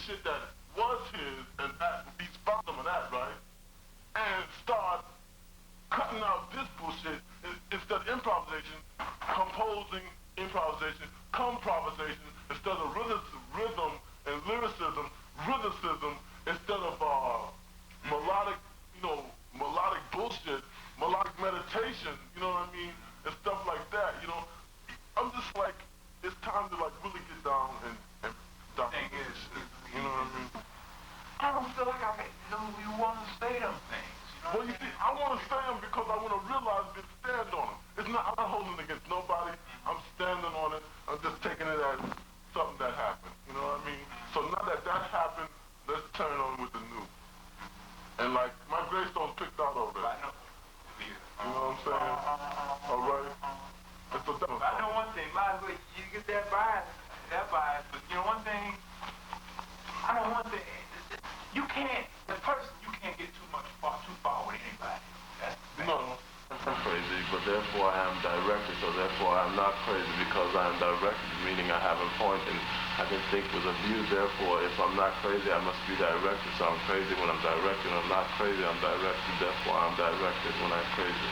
shit that was his and that he's found him of that, right? And start cutting out this bullshit instead of improvisation, composing improvisation, comprovisation instead of rhythm and lyricism, rhythmicism instead of melodic, melodic bullshit, melodic meditation, you know what I mean, and stuff like that, you know. I'm just like, it's time to like really get down and down with this shit, you know what I mean? I don't feel like you want to say them things. Well, you see, I want to say them because I want to realize and stand on them. It's not, I'm not holding it against nobody. I'm standing on it. I'm just taking it as something that happened. You know what I mean? So now that that happened, let's turn on with the new. And like, my gravestone's picked out already. I know. You know what I'm saying? All right? It's a different I know one thing. You get that bias, but you know one thing? I know one thing. You can't get too far with anybody. That's the thing. No. I'm crazy, but therefore I am directed, so therefore I'm not crazy because I am directed, meaning I have a point and I can think with a view, therefore if I'm not crazy, I must be directed, so I'm crazy when I'm directed. I'm not crazy, I'm directed, therefore I'm directed when I'm crazy.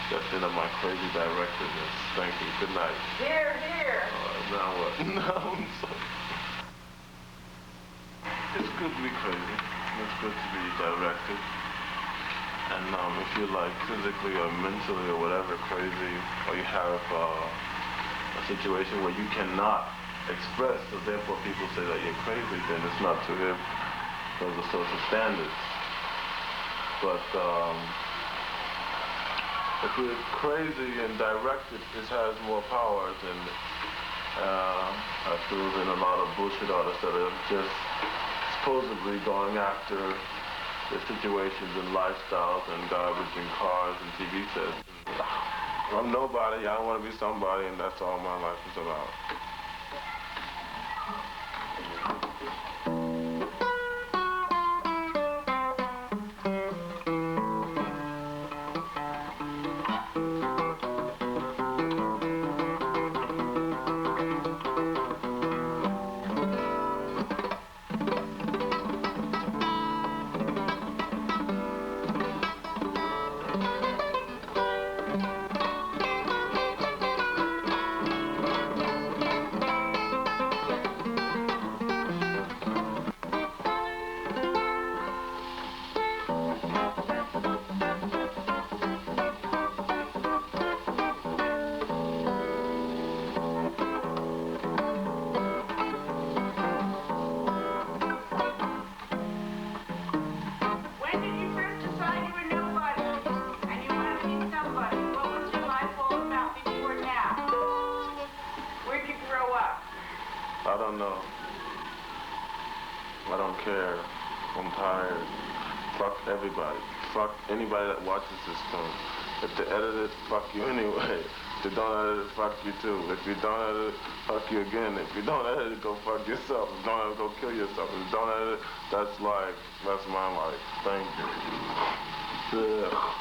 That's it of my crazy directedness. Thank you, good night. Here, here. Now what? No, I'm sorry. It's good to be crazy. It's good to be directed. And if you're like physically or mentally or whatever crazy, or you have a situation where you cannot express, so therefore people say that you're crazy, then it's not to him. Those are social standards. But if you're crazy and directed, it has more power than I feel than a lot of bullshit artists that are just supposedly going after the situations and lifestyles and garbage and cars and TV sets. I'm nobody, I don't want to be somebody, and that's all my life is about. I don't know. I don't care. I'm tired. Fuck everybody. Fuck anybody that watches this film. If they edit it, fuck you anyway. If they don't edit it, fuck you too. If you don't edit it, fuck you again. If you don't edit it, go fuck yourself. If you don't edit it, go kill yourself. If you don't edit it, that's life. That's my life. Thank you. Yeah.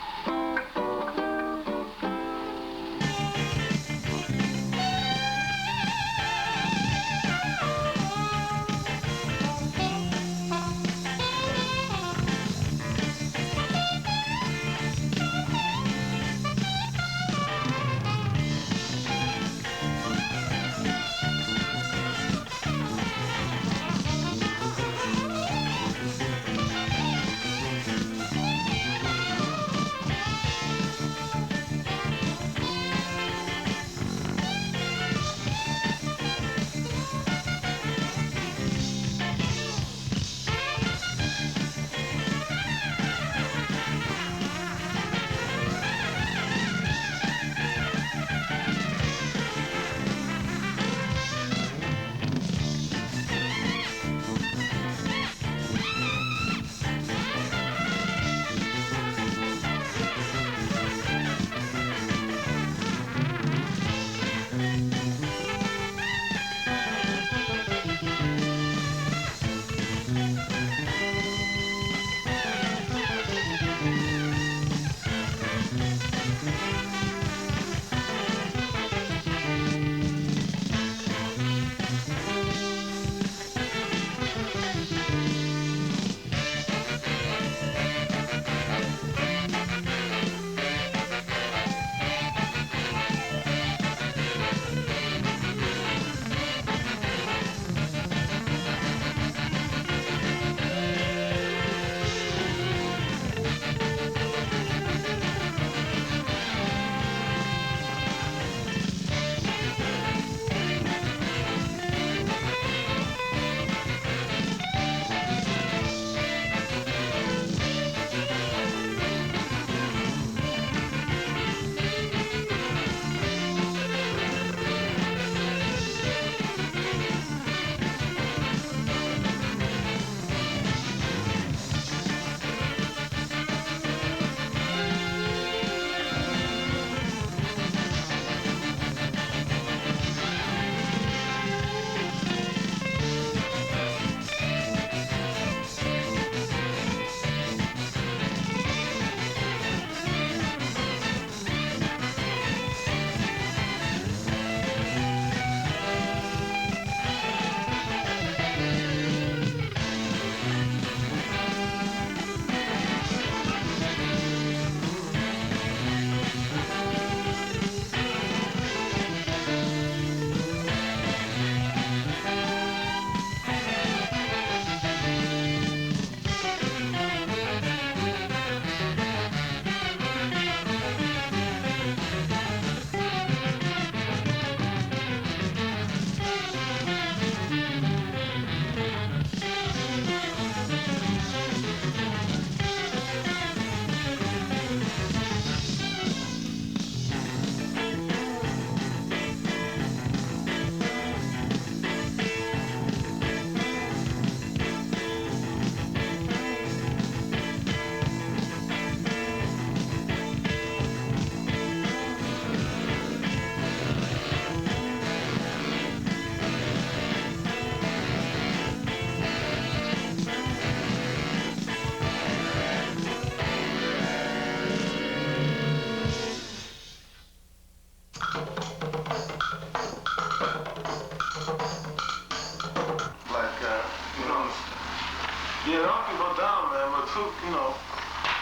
Yeah, don't people down, man, but too, you know,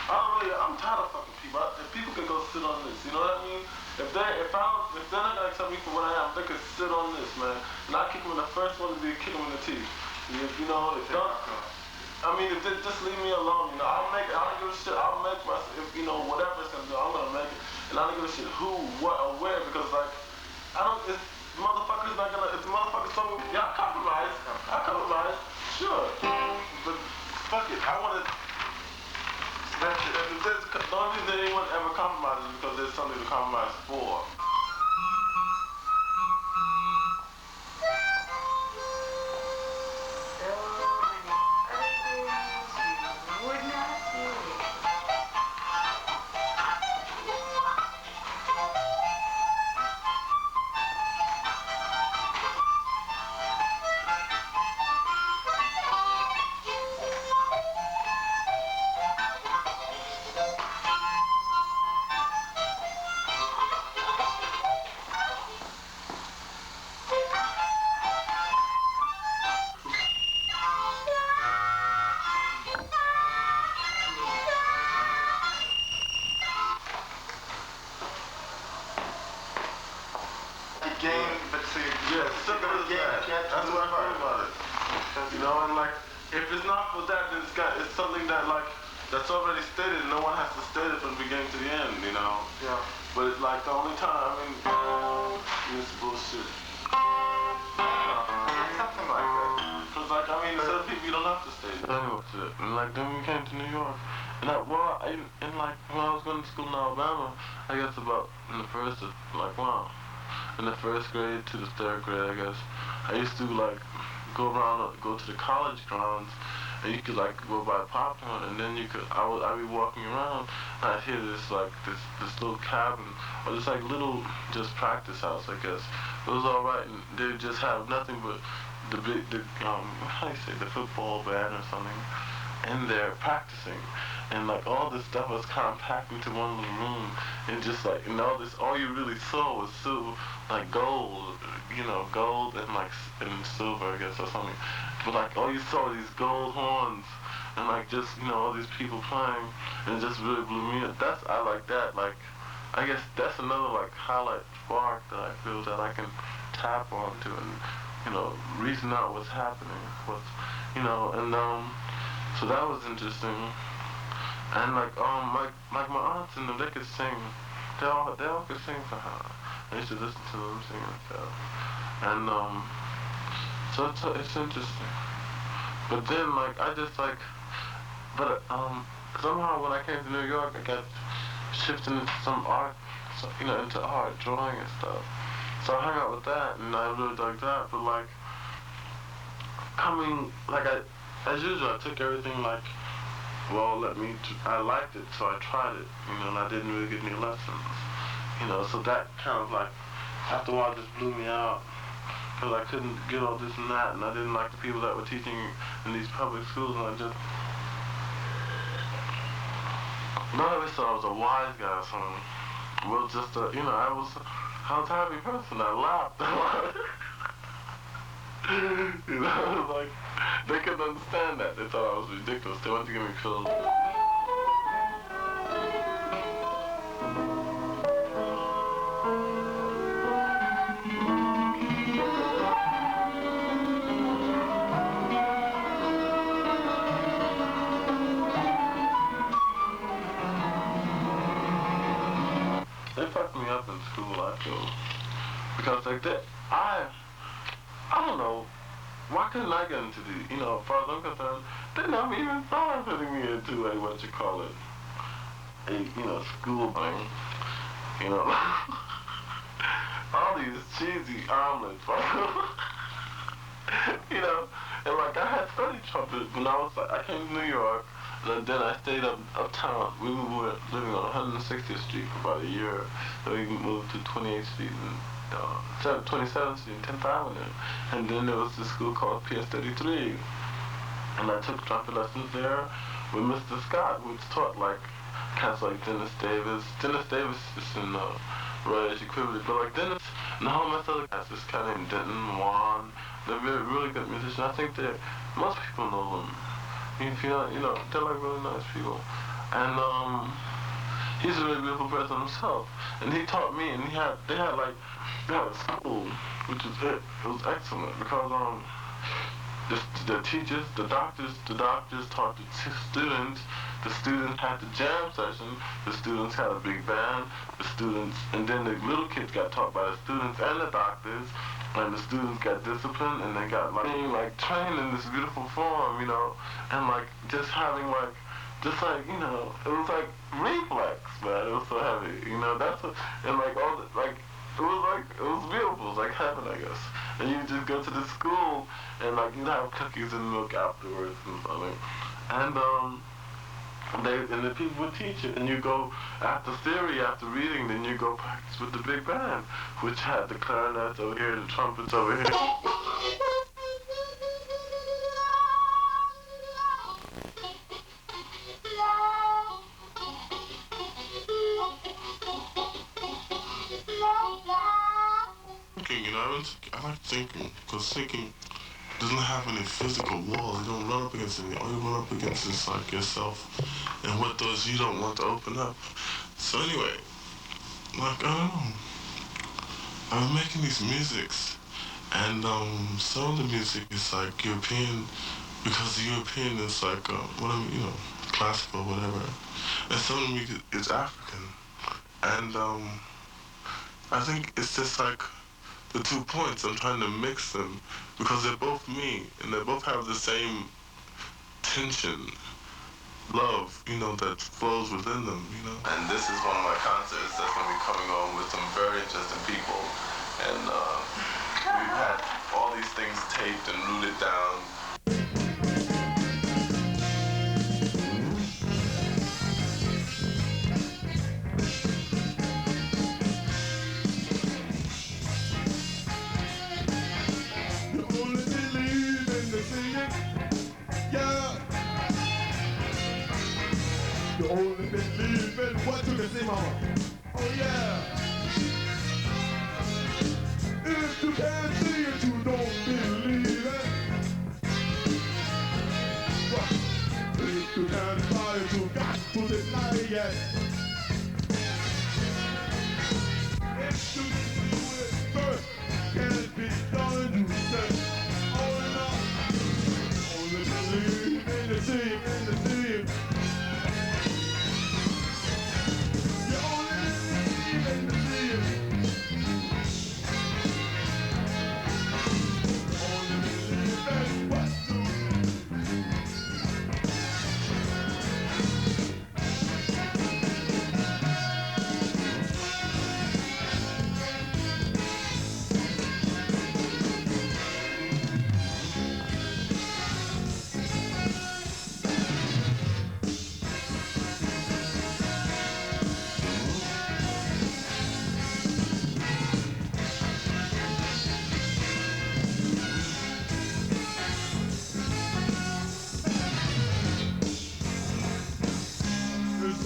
I'm tired of fucking people. If people could go sit on this, you know what I mean? If they're not gonna accept me for what I am, they could sit on this, man. And I kick them in the first one to be kick them in the teeth. You know, if don't, I mean, if they just leave me alone, you know, I don't give a shit. I'll make myself, you know, whatever it's gonna do, I'm gonna make it. And I don't give a shit who, what, or where, because like, if the motherfuckers told me, yeah, I compromise, sure. But fuck it, I wanna, the only reason anyone ever compromises is because there's something to compromise for. That's what I feel about it. You know, and like, if it's not for that, then it's something that like, that's already stated, no one has to state it from the beginning to the end, you know? Yeah. But it's like the only time, it's bullshit. Something like that. Cause like, I mean, certain people you don't have to state it. And like, then we came to New York. And like, when I was going to school in Alabama, I guess about in the first grade to the third grade, I guess, I used to like go to the college grounds, and you could like go buy popcorn, and then I'd be walking around, and I'd hear this little cabin, or this like little just practice house, I guess. It was alright, and they just have nothing but the football band or something in there practicing. And like all this stuff was compact into one little room, and just like, and all you really saw was like gold, you know, gold and like and silver, I guess, or something. But like all you saw were these gold horns, and like just, you know, all these people playing, and it just really blew me up. I like that. Like, I guess that's another like highlight spark that I feel that I can tap onto and, you know, reason out what's happening, you know, and so that was interesting. And like my aunts and them, they could sing. They all could sing for her. I used to listen to them sing and stuff. And so it's interesting. But then like somehow when I came to New York, I got shifted into some art, into art, drawing and stuff. So I hung out with that, and I really dug that. But like as usual, I took everything like, well, I liked it, so I tried it, and I didn't really get any lessons, so that kind of like, after a while just blew me out, because I couldn't get all this and that, and I didn't like the people that were teaching in these public schools, and none of it thought I was a wise guy or something. Well, just, I was a happy person, I laughed a lot. Like, they couldn't understand that. They thought I was ridiculous. They wanted to get me killed. They fucked me up in school, I feel. Because, like, I don't know, why couldn't I get into as far as I'm concerned, they never even thought of putting me into a, school thing, all these cheesy omelets, and like I had studied trumpet when I came to New York, and then I stayed uptown. We were living on 160th Street for about a year, so we moved to 28th Street and 27th Street and 10th Avenue, and then there was this school called PS33, and I took trumpet lessons there with Mr. Scott, which taught like cats like Dennis Davis. Dennis Davis is in Roy equivalent, but like Dennis and a whole mess of other cats, this guy named Denton, Juan, they're really good musicians. I think most people know them, you feel, you know, they're like really nice people. And he's a really beautiful person himself. And he taught me, and they had a school, which is it. It was excellent because the teachers, the doctors taught the students. The students had the jam session. The students had a big band. The students, and then the little kids got taught by the students and the doctors. And the students got disciplined, and they got being trained in this beautiful form, you know, and just having you know, it was like reflex, man. It was so heavy, you know. And all the it was beautiful. It was like heaven, I guess. And you just go to the school, and you'd have cookies and milk afterwards and something. And the people would teach it, and you go after theory, after reading, then you go practice with the big band, which had the clarinets over here, the trumpets over here. You know, I like thinking, because thinking doesn't have any physical walls. You don't run up against anything. All you run up against is yourself and what doors you don't want to open up. So anyway, I don't know. I'm making these musics, and some of the music is European, because the European is you know, classical, whatever. And some of the music is African, and I think it's just the 2 points. I'm trying to mix them because they're both me, and they both have the same tension, love, you know, that flows within them, you know. And this is one of my concerts that's going to be coming on with some very interesting people, and we've had all these things taped and rooted down. You only believe in what you can see, mama. Oh yeah. If you can't see it, you don't believe it. If you can't buy it, you got to deny it. If you do it first, can't be done, you say. Oh no. Only believe in the sea, in the sea.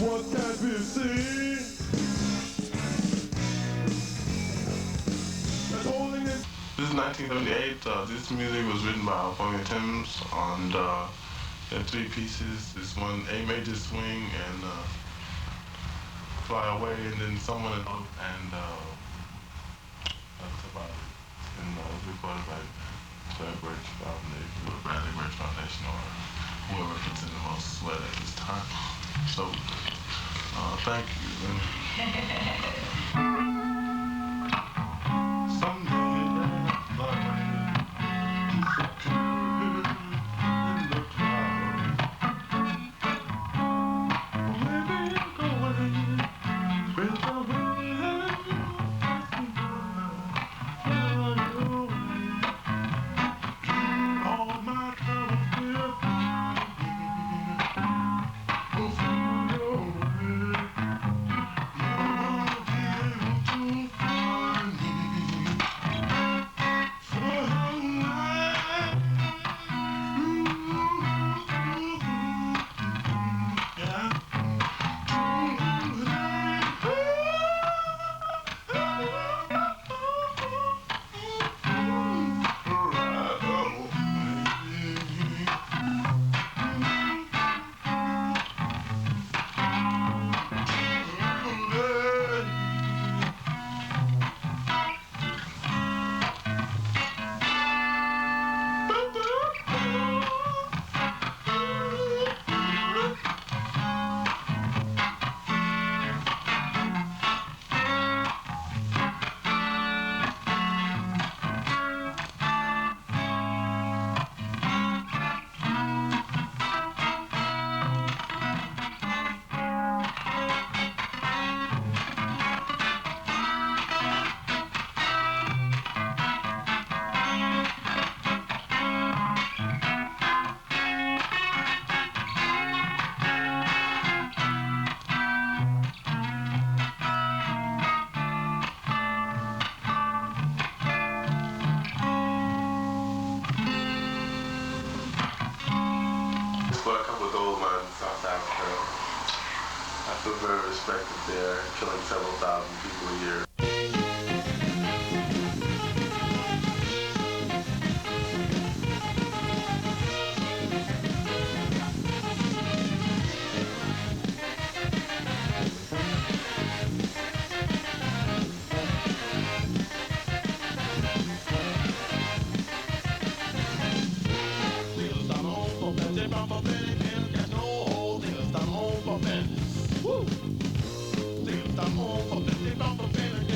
What can be seen? This is 1978. This music was written by Alfonia Tims, and there are 3 pieces. This one, A major swing and Fly Away, and then someone else, and that's about it. And it was recorded by Claire Burch Foundation, or Bradley Burch Foundation, or whoever puts in the most sweat at this time. So, thank you. Someday that fly disappear in the clouds. Maybe go away with the wind passing by. Fly away. All my troubles will fly away. You'll be able to for a couple of gold mines in South Africa. I feel very respected there, killing several thousand people a year. Woo! Things I'm on for 50 bumper,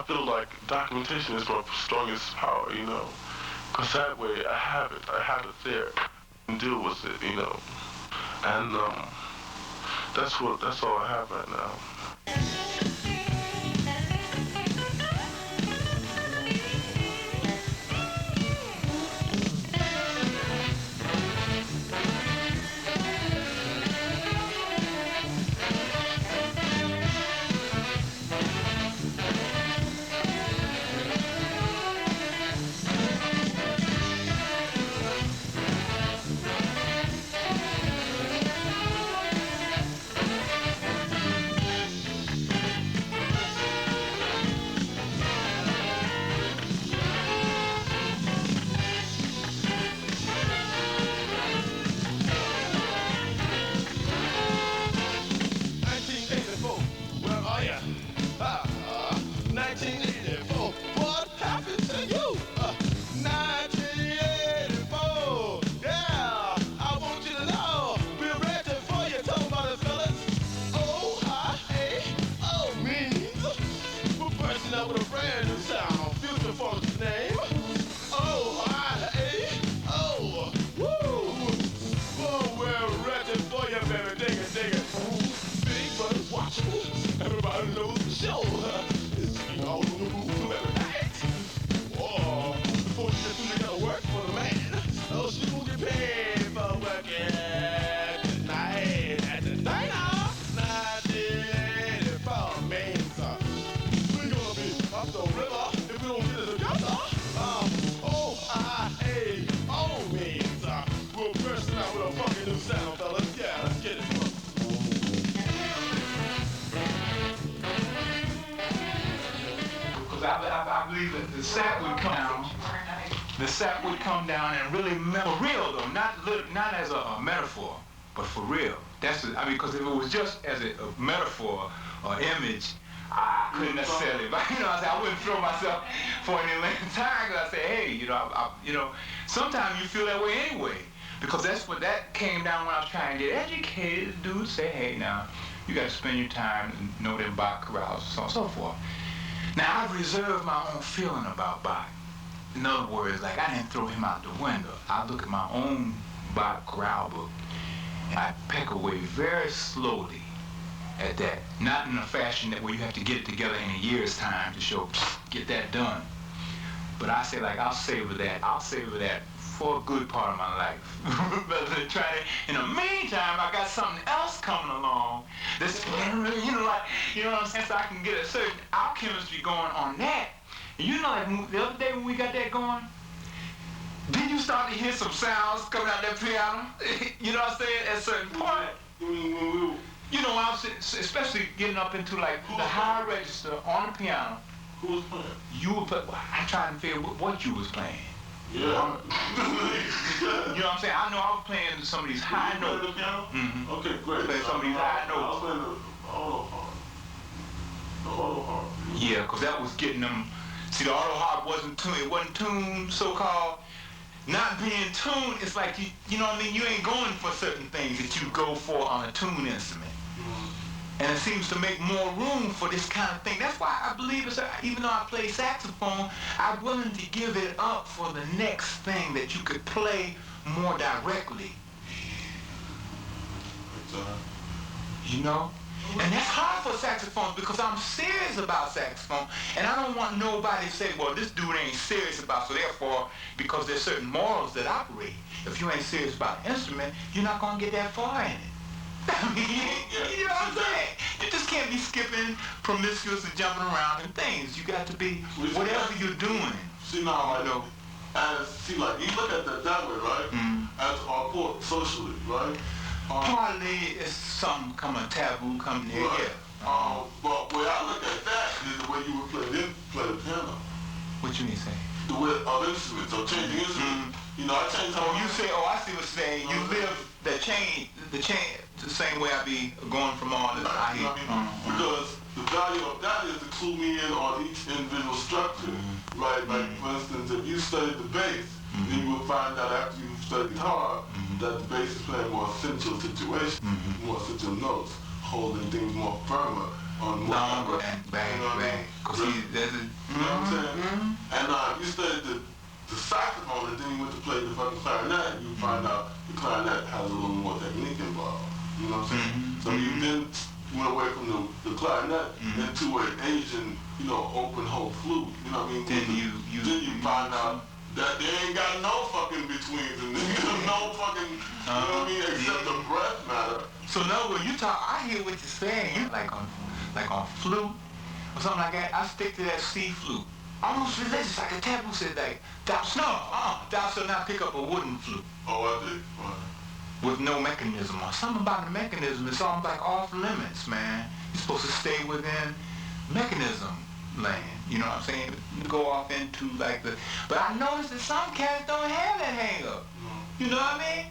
feel like documentation is my strongest power, you know. Because that way I have it there and deal with it, you know. And that's all I have right now. I believe that the sap would come down and really for real though, not as a metaphor, but for real. Because if it was just as a metaphor or image, I couldn't necessarily. But I wouldn't throw myself for any length of time. Because I say, hey, sometimes you feel that way anyway. Because that's what that came down when I was trying to get educated. Dudes say, hey, now you got to spend your time and know them Bach chorales, so on and so forth. Now, I've reserved my own feeling about Bach. In other words, like I didn't throw him out the window. I look at my own Bach chorale book, and I peck away very slowly at that. Not in a fashion that where you have to get it together in a year's time to show, get that done. But I say, like, I'll savor that for a good part of my life. Rather than try to, in the meantime, I got something else coming along that's, you know what I'm saying? So I can get a certain alchemistry going on that. And like the other day when we got that going, did you start to hear some sounds coming out that piano? You know what I'm saying? At a certain point. I was especially getting up into like the high register on the piano. Who was playing? You were playing. I'm trying to figure what you was playing. Yeah. You know what I'm saying? I know I was playing some of these high notes. You played the piano? Mm-hmm. Okay, great. Playing some of these high notes. I was playing the auto harp. The auto harp. Yeah, because that was getting them. See, the auto harp wasn't tuned. It wasn't tuned, so-called. Not being tuned, it's like you know what I mean? You ain't going for certain things that you go for on a tuned instrument. And it seems to make more room for this kind of thing. That's why I believe even though I play saxophone, I'm willing to give it up for the next thing that you could play more directly. You know? And that's hard for saxophones because I'm serious about saxophone, and I don't want nobody to say, well, this dude ain't serious about, so therefore, because there's certain morals that operate. If you ain't serious about the instrument, you're not going to get that far in it. You know what I'm saying? You just can't be skipping promiscuous and jumping around and things. You got to be, whatever you're doing. See now, I know. And see, like, you look at that way, right? As our court socially, right? Partly it's something coming taboo coming there, right. Yeah. But the way I look at that is the way you would play the piano. What you mean say? The way of instruments, or changing instruments. You know, I change how you say, I see what you're saying. You live the change, the same way I be going from all this. Because the value of that is to clue me in on each individual structure, right? Like, for instance, if you studied the bass, then you would find out after you studied guitar that the bass is playing more essential situations, more essential notes, holding things more firmer longer and bang, because there's a... You know what I'm saying? And you studied the saxophone, and then you went to play the fucking clarinet, and you find out the clarinet has a little more technique involved. You know what I'm saying? So you then went away from the clarinet into an Asian, open hole flute. You know what I mean? Then you find out that they ain't got no fucking betweens and no fucking, you know what I mean, except the breath matter. So now when you talk, I hear what you're saying. You like on flute or something like that. I stick to that C flute. Almost religious, like a taboo said, like, thou shall not pick up a wooden flute. Oh, I did. With no mechanism or something about the mechanism. It's almost like off limits, man. You're supposed to stay within mechanism land. You know what I'm saying? You go off into like but I noticed that some cats don't have that hang up. You know what I mean?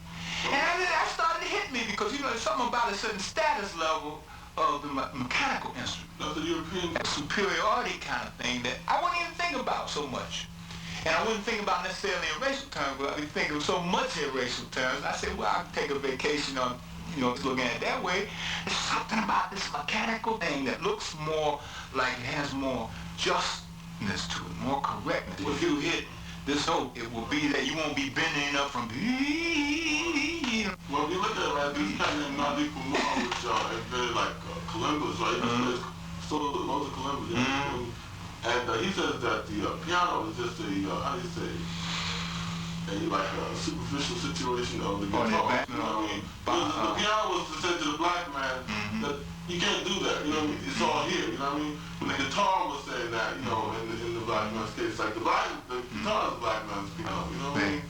And that started to hit me because, there's something about a certain status level of the mechanical instrument. That's the European superiority kind of thing that I wouldn't even think about so much. And I wouldn't think about necessarily in racial terms, but I'd be thinking so much in racial terms. I said, well, I'll take a vacation on, looking at it that way. There's something about this mechanical thing that looks more like it has more justness to it, more correctness. If you hit this note, it will be that you won't be bending up from... Well, if you look at it, right, this kind of Nadi Kumar, which invented like kalimbas, right? So loads of kalimbas, And he says that the piano is just a, like a superficial situation of the guitar. You know what I mean? The piano was to say to the black man that you can't do that. You know what I mean? It's all here. You know what I mean? When the guitar was saying that, in the black man's case, like the guitar is the black man's piano. You know what I mean?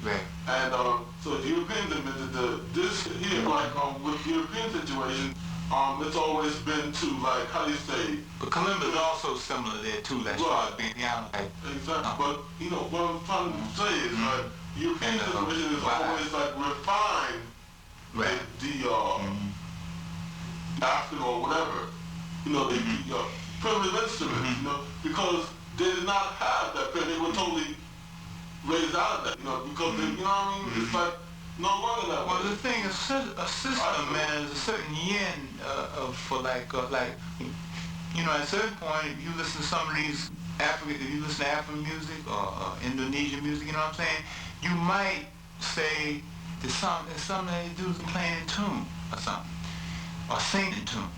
And so the Europeans invented this here, like with the European situation. It's always been to, like, how do you say? But kalimba is also similar there too, as far as being piano. Exactly. But what I'm trying to say is like European situation is always like refined the African or whatever, the primitive instruments, because they did not have that. They were totally raised out of that, because they, what I mean? It's like no longer that way. Well, the thing is, a system, man, is a certain yin for like, at a certain point, if you listen to some of these African, if you listen to African music or Indonesian music, you know what I'm saying, you might say there's something they do is playing in tune or something, or singing in tune,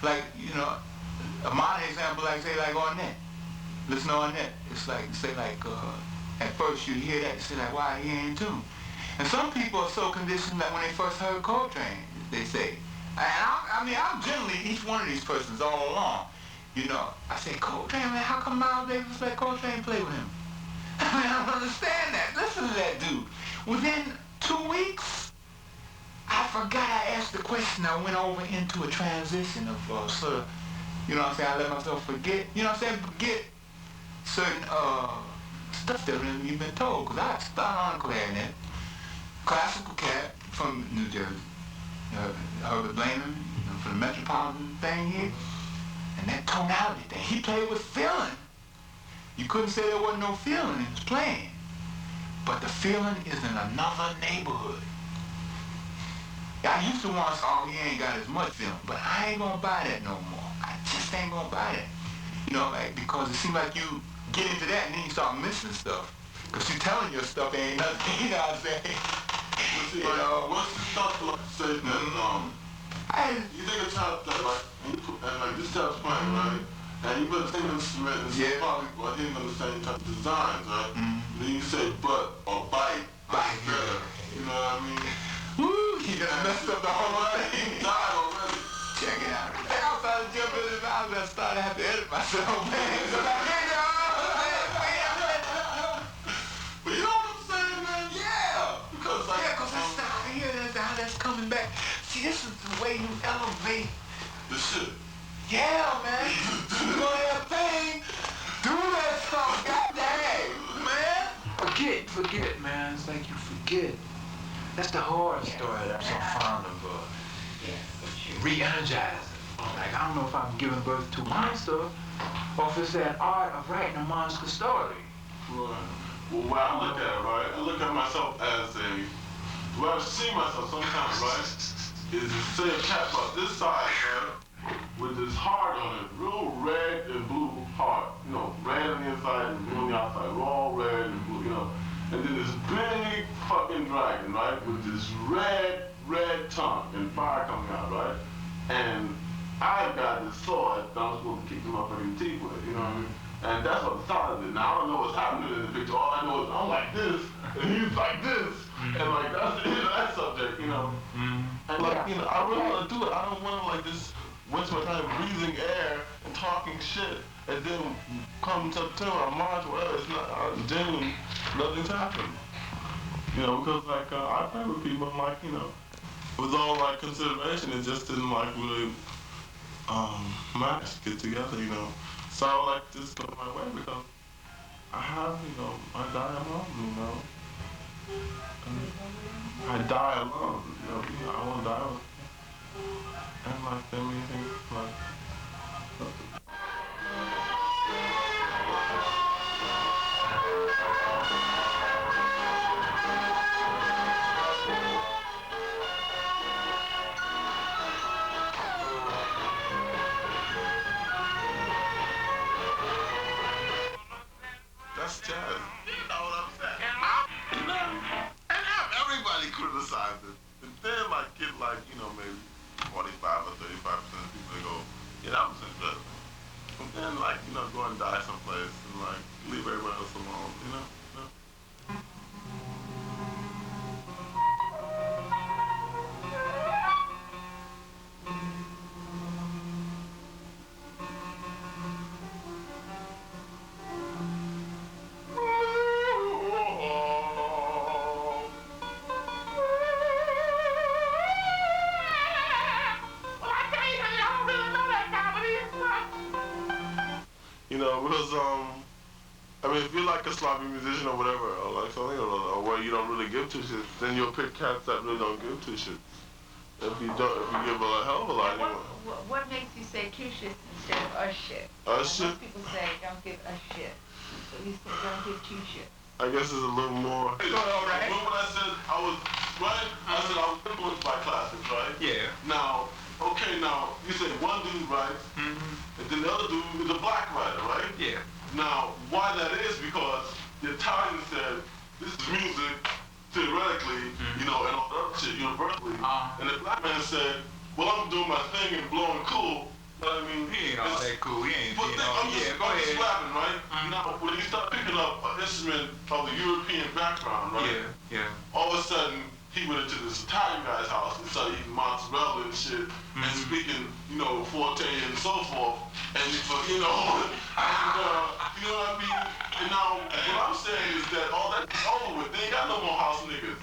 like, a modern example, like say like Ornette. Listen to Ornette. It's like, say like, at first you hear that, you say like, why he ain't in tune? And some people are so conditioned that when they first heard Coltrane, they say, and I'm generally each one of these persons all along. I say, Coltrane, man, how come Miles Davis let Coltrane play with him? I don't understand that. Listen to that dude. Within 2 weeks, I forgot I asked the question. I went over into a transition of sort of, I let myself forget, forget certain stuff that you've been told. Because I started on clarinet, classical cat from New Jersey, Herbert Blayman, from the Metropolitan thing here, and that tonality thing. He played with feeling. You couldn't say there wasn't no feeling in his playing. But the feeling is in another neighborhood. I used to want to say, oh, he ain't got as much feeling, but I ain't gonna buy that no more. I just ain't gonna buy that. Because it seems like you get into that and then you start missing stuff. Because you're telling your stuff ain't nothing, you know what I'm saying? What's the stuff like say that, you take a child that this child's playing, right? And you put the same instrument and it's probably hitting on the same type of designs, right? Then you say but or bite. Bite. You know what I mean? Woo, you done messed up the whole thing. He died already. Check it out. I was about to jump in the mouth and start to have to edit myself, man. But you know what I'm saying, man? Yeah. Because I hear how that's coming back. See, this is the way you elevate the shit. Yeah, man. You know that thing? Do that stuff, goddamn, man. Forget, man. It's like you forget. That's the horror story that I'm so fond of. Re-energizing. Like, I don't know if I'm giving birth to a monster, or if it's that art of writing a monster story. Right. Well, when I look at it, right, I look at myself as the way I see myself sometimes, right, is to say a cat about this size, right, with this heart on it, real red and blue heart. You know, red on the inside and blue on the outside. We're all red and blue, you know. And then this big fucking dragon, right, with this red tongue and fire coming out, right? And I got this sword that I'm supposed to kick him up in the teeth with, you know what I mean? And that's what the sound is. Now, I don't know what's happening in the picture. All I know is I'm like this, and he's like this. And like, that's the end of that subject, you know? And like, you know, I really want to do it. I don't want to like just waste my time breathing air and talking shit. And then come September or March, whatever, it's not, June, nothing's happened. You know, because like, I play with people and like, you know, with all like consideration, it just didn't like really match, get together, you know. So I would like just go my way because I have, you know, I die alone, you know. And I die alone, you know, I won't die with and like them anything like that's jazz. You know what I'm saying? And everybody criticized it. And then like get like, you know, maybe 45 or 35% of people that go, yeah, that was interesting. And then like, you know, go and die someplace and like leave everybody else alone, you know? You know, because I mean, if you're like a sloppy musician or whatever, or like something, or where you don't really give two shits, then you'll pick cats that really don't give two shits. If you give a hell of a lot, what makes you say two shits instead of a shit? Shit? Most people say don't give a shit, so you say don't give two shits. I guess it's a little more. Hey, all right. Remember when I said I was right? I said I was influenced by classics, right? Yeah. Now, okay, now you say one dude writes, and then the other dude is a black writer, right? Yeah. Now, why that is because the Italian said this is music theoretically, you know, and all that other shit universally, and the black man said, well, I'm doing my thing and blowing cool. But I mean, He ain't all that cool. He ain't, but you then know. I'm just slapping, right? Now, when you start picking up an instrument of the European background, right? Yeah. All of a sudden, he went into this Italian guy's house and started eating mozzarella and shit, and speaking, you know, forte and so forth, and you know, and you know what I mean? And now, what I'm saying is that all that's over with. They ain't got no more house niggas.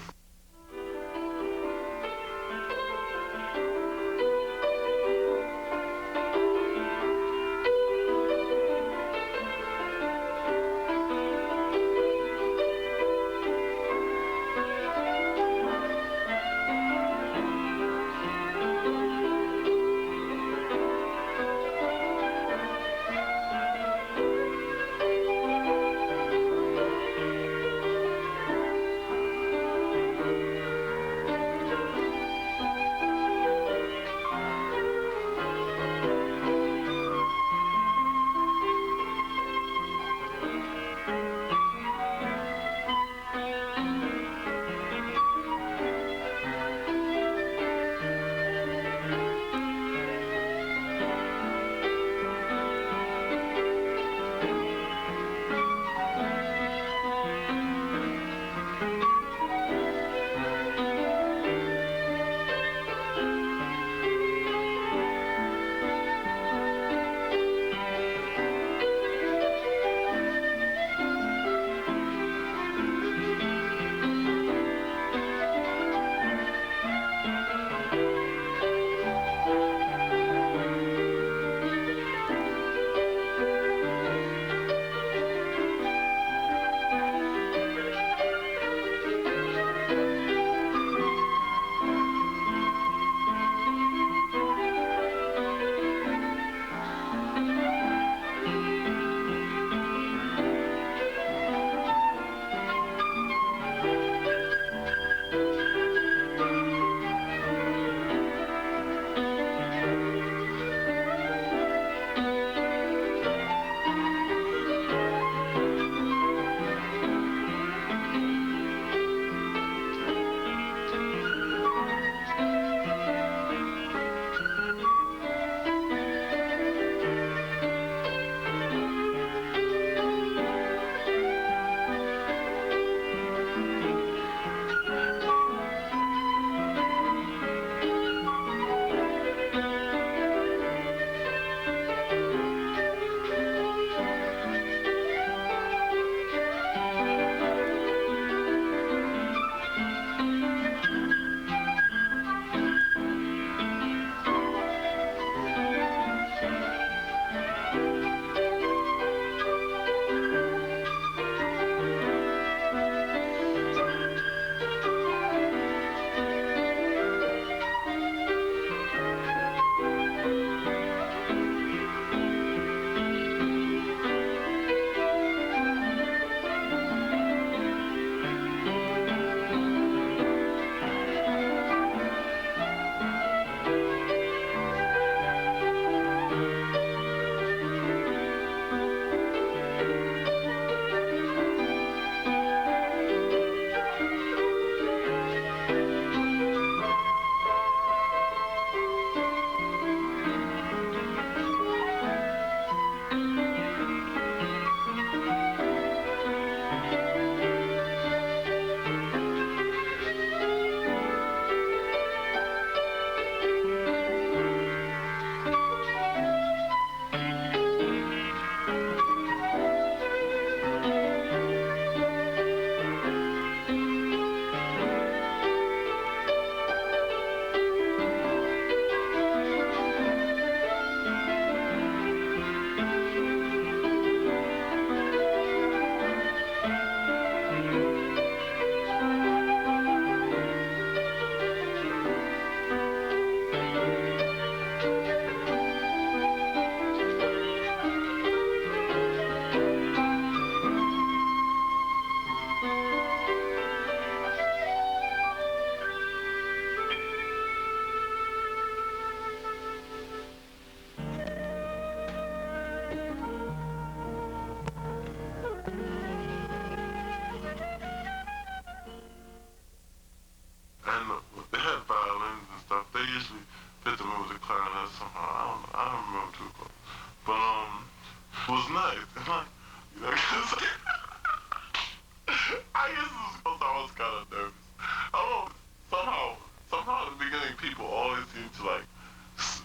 guess it was because I was kind of nervous. I don't know, somehow in the beginning people always seem to like,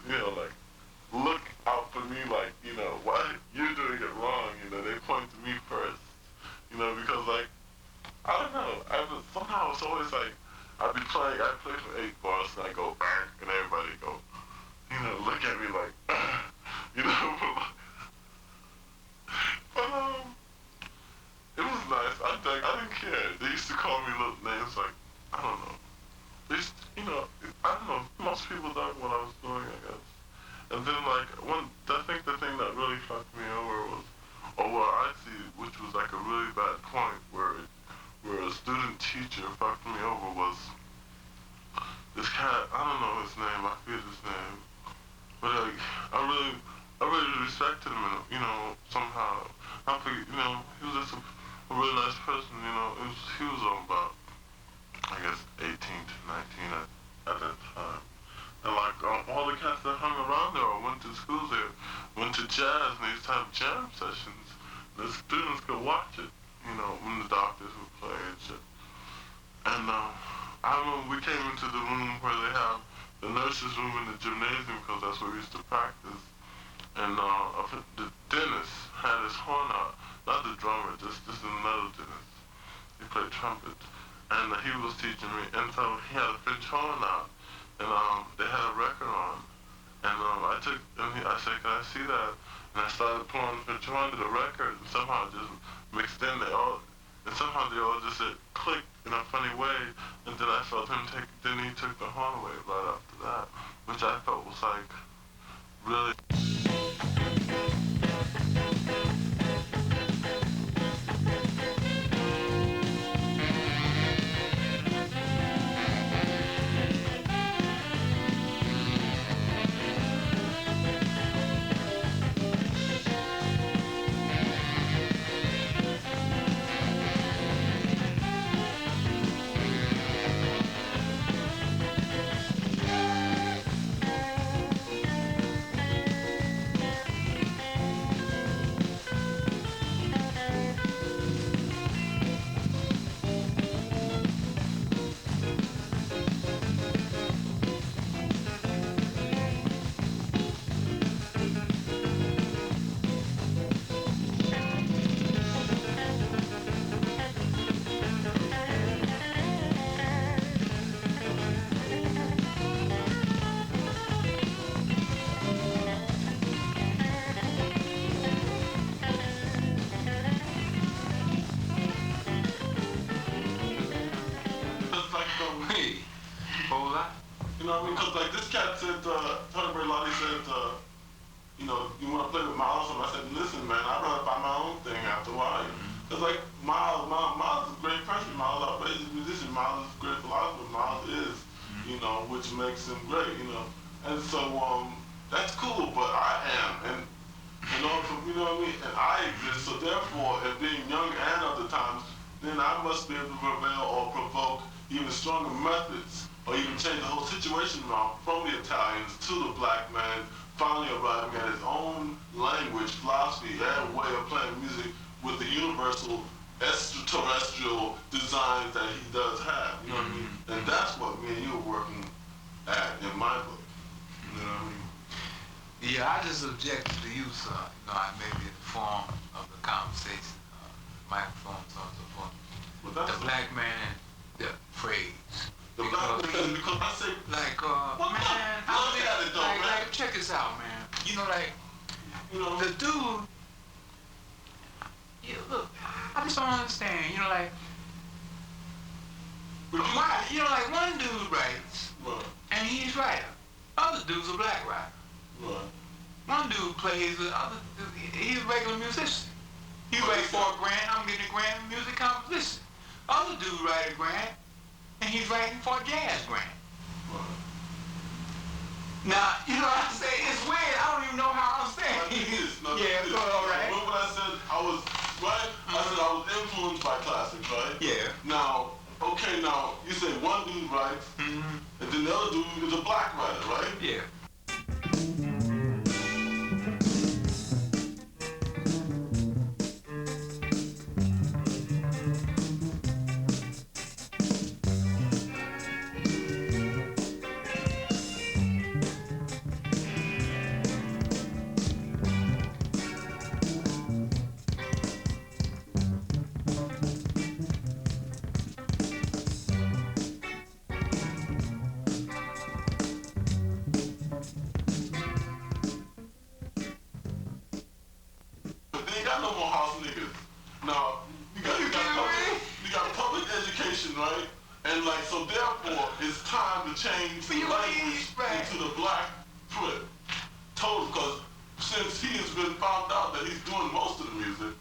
you know, like, look out for me like, you know, why you're doing it wrong, you know, they point to me first, you know, because like, I don't know, somehow it's always like, I play for 8 bars and I go bang, and everybody go, you know, look at me like, you know, but it was nice. I didn't care. They used to call me little names like, I don't know. They used to, you know, I don't know. Most people don't what I was doing, I guess. And then like I think the thing that really fucked me over was, or what I see, which was like a really bad point where a student teacher fucked me over was this cat. I don't know his name. I forget his name. But like I really respected him, and you know somehow. I forget, you know, he was just a really nice person, you know. He was about, I guess, 18 to 19 at that time. And like all the cats that hung around there or went to school there, went to jazz and these type of jam sessions. The students could watch it, you know, when the doctors would play and shit. And I remember we came into the room where they have the nurses' room in the gymnasium because that's where we used to practice. And the dentist had his horn out, not the drummer, just another dentist. He played trumpet, and he was teaching me. And so he had a French horn out, and they had a record on. And I said, can I see that? And I started pulling the French horn to the record, and somehow it just mixed in. They all just said click in a funny way. And then I felt him then he took the horn away right after that, which I felt was like really. You know what I mean? Because like this cat said, Thunderbird Lottie said, you know, you want to play with Miles? And I said, listen, man, I'd rather find my own thing after a while. Because like Miles is a great person. Miles is a great musician. Miles is a great philosopher. Miles is, you know, which makes him great, you know. And so that's cool, but I am, and you know what I mean. And I exist. So therefore, and being young and other times, then I must be able to prevail or provoke even stronger methods, or even change the whole situation around from the Italians to the black man finally arriving at his own language, philosophy, and way of playing music with the universal extraterrestrial designs that he does have, you know what I mean? And that's what me and you are working at in my book, you know what I mean? Yeah, I just object to the use of, you know, maybe in the form of the conversation, microphones and so forth. Well, the black man, the phrase. The black man, because I say, like, well, man, look at it though, man. Like, check this out, man. You know, like, you know, the dude, yeah, look, I just don't understand, you know, like, why, you know, like, one dude writes, right, and he's writer. Other dude's a black writer. Right. One dude plays with other, he's a regular musician. He writes for a grant, I'm getting a grant in music composition. Other dude write a grant, and he's writing for a jazz grant. Right. Now, you know what I'm saying? It's weird. I don't even know how I'm saying. It is. No, yeah, it is. all right. Remember when I said I was, right? I said I was influenced by classics, right? Yeah. Now, okay, now, you say one dude writes, and then the other dude is a black writer, right? Yeah. got no more house niggas. Now, you got public education, right? And like, so therefore, it's time to change the language into the black flip. Total, because since he has been found out that he's doing most of the music,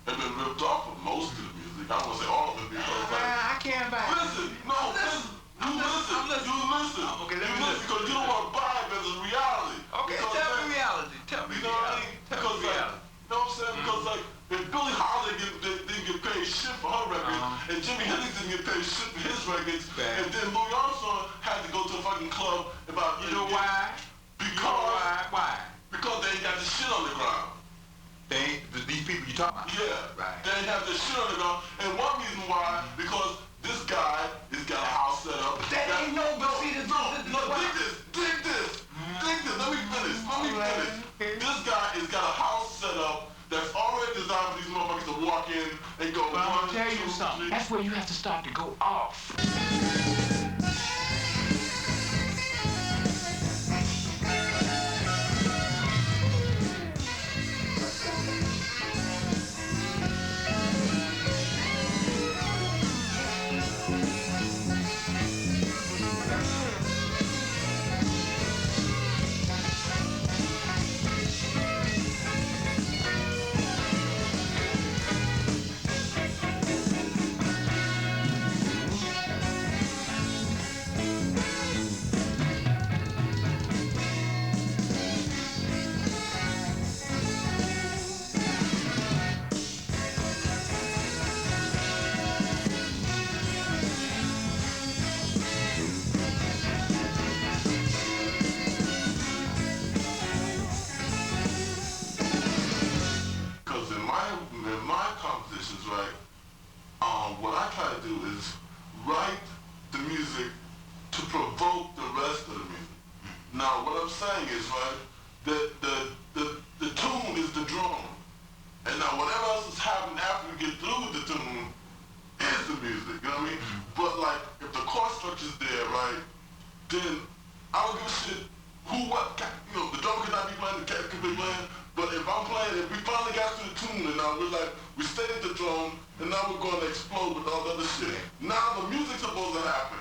and been ripped off of most of the music, I won't say all of it because like, I can't buy it. listen, no, listen. You listen. Okay, let me listen. Because you don't want to buy it as a reality. Okay, tell me reality. Tell me You know what I mean? Because like, you know what I'm saying? Because like, if Billie Holiday didn't get paid shit for her records, and Jimi Hendrix didn't get paid shit for his records, and then Louis Armstrong had to go to a fucking club about... You know why? Why? Because they ain't got the shit on the ground. These people you talking about? Yeah. Right. They ain't have the shit on the ground. And one reason why, because this guy has got a house set up. But that ain't no, but see, dig this. Let me finish. This guy has got a house set up that's already designed for these motherfuckers to walk in and go. But I'm gonna tell you something. That's where you have to start to go off. What I try to do is write the music to provoke the rest of the music. Now, what I'm saying is, right, the tune is the drum. And now whatever else is happening after we get through with the tune is the music, you know what I mean? But like, if the chord structure's there, right, then I don't give a shit who, what, you know, the drummer cannot be playing, the cat can be playing, but if I'm playing, if we finally got to the tune and now we're like, we stayed at the drum, and now we're going to explode with all the other shit. Now the music's supposed to happen.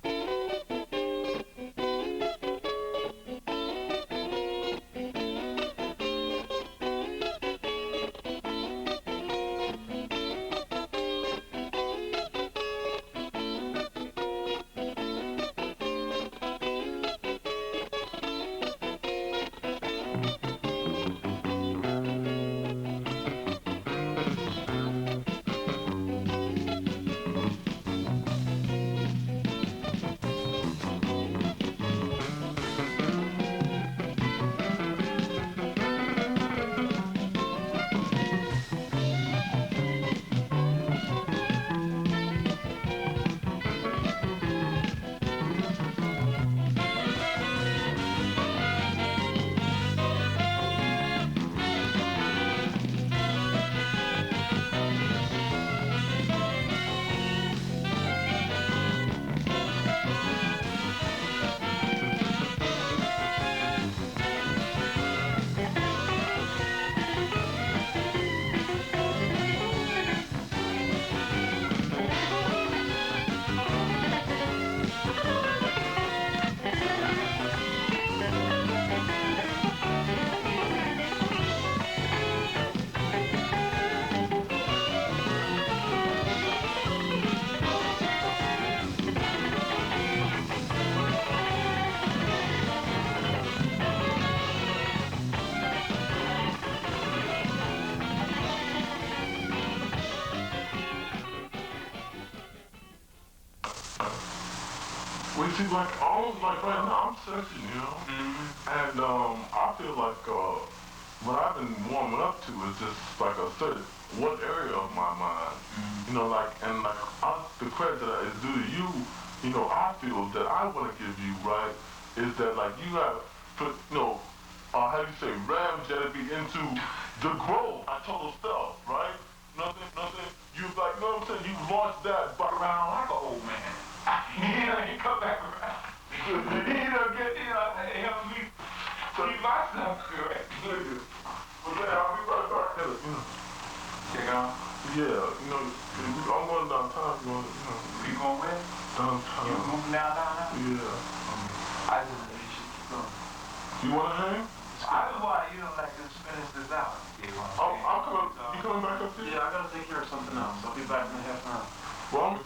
Well, you see, like, almost like right now, I'm searching, you know? And I feel like what I've been warming up to is just like a certain, what area of my mind, you know, like, and like, the credit that is due to you, you know, I feel that I want to give you, right, is that like you have put, you know, how do you say, ramjetted into the growth, my total self, right? Nothing, you've like, you know what I'm saying, you've launched that around like an old man. He come back around. He don't get, hey, help me keep myself correct. But then I'll be right back, you know. Now. Yeah. I just think you should keep going. You wanna hang? I just want, like to finish this out. I'm coming. You coming back up here? Yeah, I gotta take care of something else. I'll be back in a half an hour. Well, I'm